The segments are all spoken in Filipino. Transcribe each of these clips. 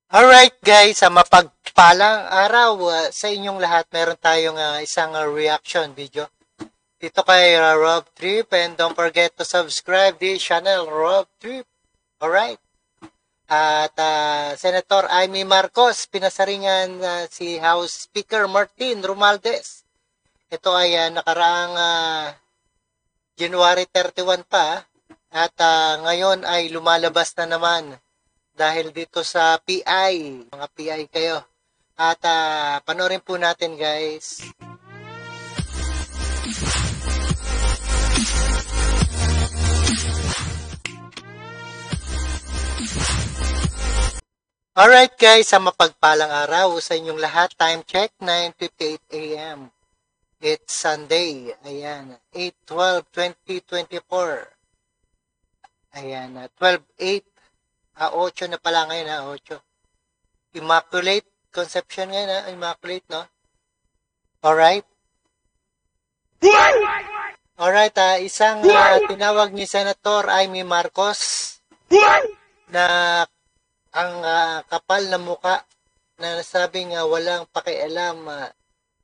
Alright guys, sa mapagpalang araw sa inyong lahat, meron tayong isang reaction video dito kay Rob Trip, and don't forget to subscribe the channel Rob Trip. Alright. At Senator Amy Marcos, pinasaringan si House Speaker Martin Romualdez. Ito ay nakaraang January 31 pa, at ngayon ay lumalabas na naman dahil dito sa PI, mga PI kayo. At panoorin po natin guys. Alright guys, sa mapagpalang araw sa inyong lahat. Time check, 9:58 AM. It's Sunday. Ayan, 8/12/2024. Ayan, 12/8. 8 na pala ngayon, 8. Immaculate Conception ngayon, Immaculate, no? Alright? Alright, isang tinawag ni Senator Amy Marcos na ang kapal na muka na nasabing walang pakialam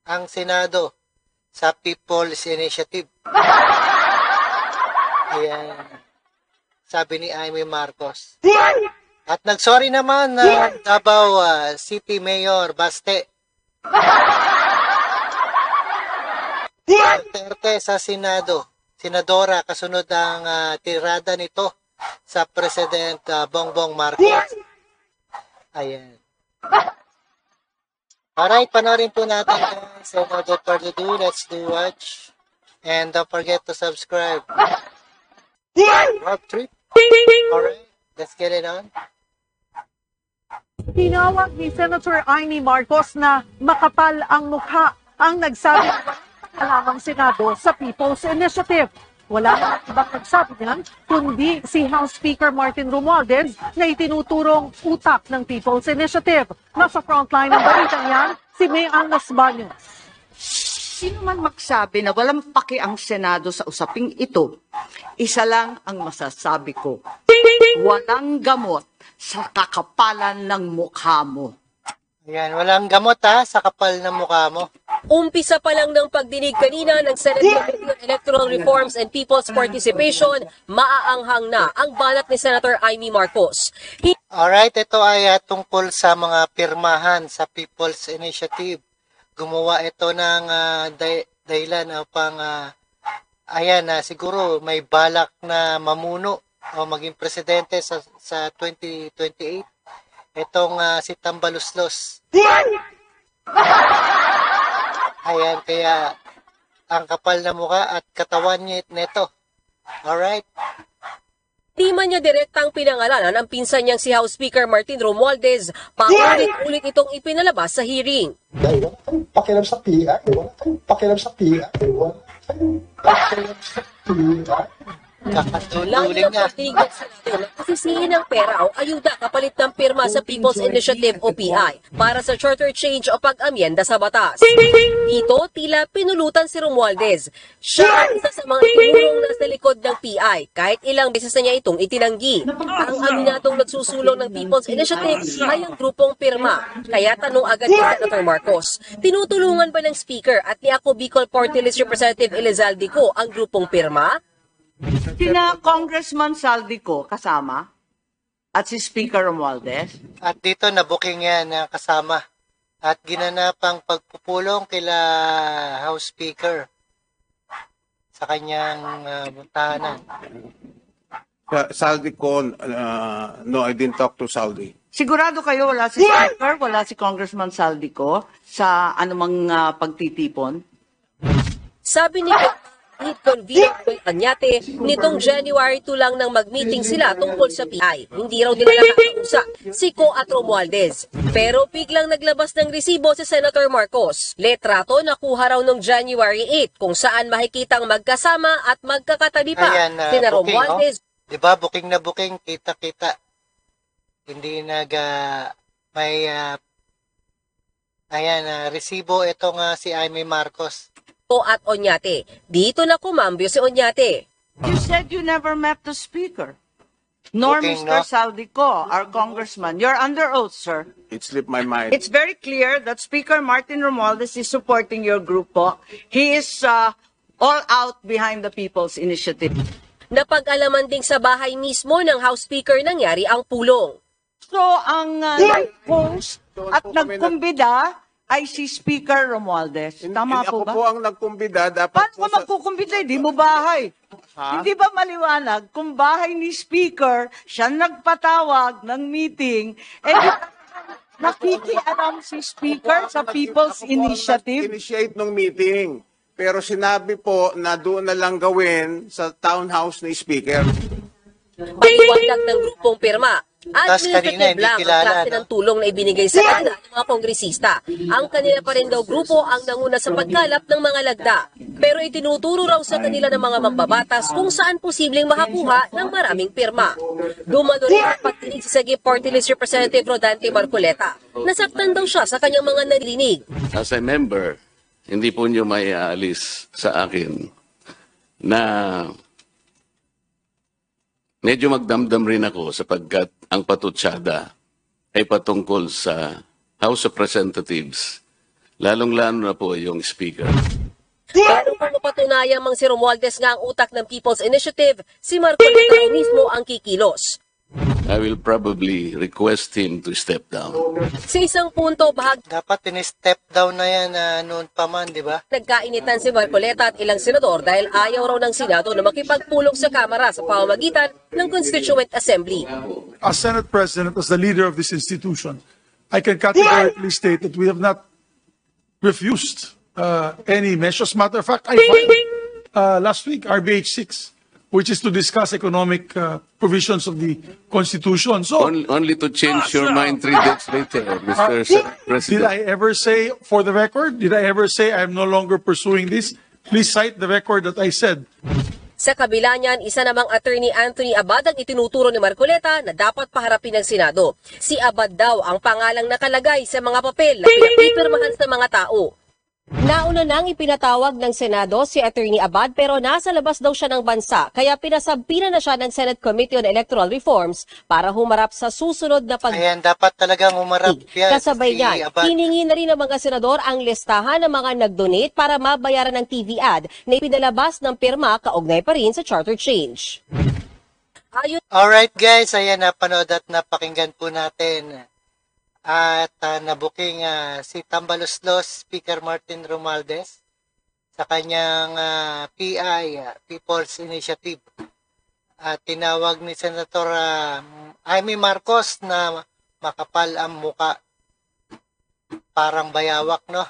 ang Senado sa People's Initiative. Ayan. Sabi ni Amy Marcos. At nagsorry naman Davao City Mayor Baste. Duterte sa Senado. Senadora, kasunod ang tirada nito sa President Bongbong Marcos. Ayan. Alright, panoorin po natin guys. So, without further ado, let's do watch. And don't forget to subscribe. Rob Trip. Alright, let's get it on. Tinawag ni Senator Amy Marcos na makapal ang mukha ang nagsabi ng kalamang Senado sa People's Initiative. Wala namang ibang nagsabi niyan, kundi si House Speaker Martin Romualdez na itinuturong utak ng People's Initiative. Nasa frontline ng balitang yan, si May Agnes Baños. Sino man magsabi na walang paki ang Senado sa usaping ito, isa lang ang masasabi ko. Walang gamot sa kakapalan ng mukha mo. Ayan, walang gamot sa kapal ng mukha mo. Umpisa pa lang ng pagdinig kanina ng Senate Committee on Electoral Reforms and People's Participation, maaanghang na ang balat ni Senator Amy Marcos. Alright, ito ay tungkol sa mga pirmahan sa People's Initiative. Gumawa ito ng dahilan upang siguro may balak na mamuno o maging presidente sa 2028. Itong si Tambaluslos. Ayan, kaya ang kapal na mukha at katawan niya nito. Alright. Di man niya direktang pinangalanan ang pinsan niyang si House Speaker Martin Romualdez, paulit-ulit itong ipinalabas sa hearing. Wala tayong pakialam sa PI. Wala tayong pakialam sa PI. Wala tayong pakialam sa PI. Lagi ng pagdinig ng Senado na kasisihin ng pera o ayuda kapalit ng pirma sa People's Initiative o PI para sa charter change o pag-amyenda sa batas. Dito, tila pinulutan si Romualdez. Siya ang isa sa mga tinurong nasa likod ng PI kahit ilang beses na niya itong itinanggi. Ang aminatong nagsusulong ng People's Initiative ay ang grupong pirma. Kaya tanong agad ni Senator Marcos, tinutulungan ba ng Speaker at ni Ako Bicol Party List Representative Elizaldico ang grupong pirma? Sina Congressman Saldico kasama at si Speaker Romualdez. At dito nabuking yan kasama. At ginanapang pagpupulong kila House Speaker sa kanyang tahanan. Saldico, no, I didn't talk to Saldi. Sigurado kayo wala si Speaker, wala si Congressman Saldico sa anumang pagtitipon? Sabi ni Convenient Anyate, nitong January 2 lang nang mag-meeting sila tungkol sa PI. Hindi raw nila nakakausap si Ko at Romualdez. Pero biglang naglabas ng resibo si Senator Marcos. Letrato nakuha raw noong January 8 kung saan makikitang magkasama at magkakatabi pa sina Romualdez. Diba, booking na booking, kita-kita. Hindi may resibo itong si Amy Marcos. At Oñate. Dito na kumambyo si Oñate. You said you never met the Speaker. nor Booking, Mr. no? Saldico, our congressman. You're under oath, sir. It slipped my mind. It's very clear that Speaker Martin Romualdez is supporting your group po. He is all out behind the People's Initiative. Napag-alaman ding sa bahay mismo ng House Speaker nangyari ang pulong. So, ang nag-host at nagkumbida ay si Speaker Romualdez. Tama po Ako ba? po ang nagkumbida. Dapat Paano po ka magkukumbida? Di mo bahay. Hindi ba maliwanag kung bahay ni Speaker, siya nagpatawag ng meeting, nakikialam si Speaker sa People's Initiative? Initiate ng meeting. Pero sinabi po na doon na lang gawin sa townhouse ni Speaker. Paliwanag ng grupong pirma. Tas kanina, Administrative hindi lang ang kilala, klase no? ng tulong na ibinigay sa kanila ng mga kongresista. Ang kanila pa rin daw grupo ang nanguna sa pagkalap ng mga lagda. Pero itinuturo raw sa kanila ng mga mambabatas kung saan posibleng makakuha ng maraming pirma. Dumalo rin ang pagtinig sa Sagip Party List Representative Rodante Marcoleta. Nasaktan daw siya sa kanyang mga narinig. As a member, hindi po nyo may aalis sa akin na medyo magdamdam rin ako sapagkat ang patutsada ay patungkol sa House of Representatives, lalong-lalo na po yung Speaker. Pero kung mapatunayang mang si Romualdez nga ang utak ng People's Initiative, si Marcoleta raw mismo ang kikilos. I will probably request him to step down. Sa isang punto, Dapat in-step down na yan noon pa man, di ba? nagkainitan si Marcoleta at ilang senador dahil ayaw raw ng Senado na makipagpulong sa Kamara sa pamamagitan ng Constituent Assembly. As Senate President, as the leader of this institution, I can categorically state that we have not refused any measures. Matter of fact, I filed last week RBH 6, which is to discuss economic provisions of the Constitution. So, Only to change your mind 3 days later, Mr. did President. I ever say, for the record, did I ever say I'm no longer pursuing this? Please cite the record that I said. Sa kabila niyan, isa namang attorney Anthony Abad ang itinuturo ni Marcoleta na dapat paharapin ng Senado. Si Abad daw ang pangalang nakalagay sa mga papel na pinapipirmahan sa mga tao. Nauna nang ipinatawag ng Senado si Attorney Abad pero nasa labas daw siya ng bansa kaya pinasabina na siya ng Senate Committee on Electoral Reforms para humarap sa susunod na Ayan, dapat talagang umarap yan. Kasabay si niyan, Abad. hiningi na rin ng mga senador ang listahan ng mga nag-donate para mabayaran ng TV ad na ipinalabas ng pirma kaugnay pa rin sa charter change. Ayon Alright guys, ayan, napanood at napakinggan po natin. At nabuking si Tambaloslos, Speaker Martin Romualdez, sa kanyang PI, People's Initiative. At tinawag ni Senator Amy Marcos na makapal ang muka. Parang bayawak, no?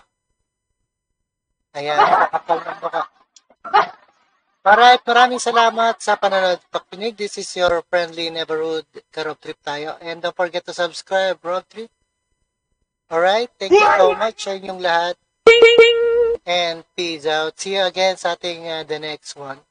Ayan, makapal ang muka. Alright, maraming salamat sa panonood at pakinig. This is your friendly neighborhood Rob Trip tayo. And don't forget to subscribe, Rob Trip. Alright, thank you so much sa inyong lahat. And peace out. See you again sa ating the next one.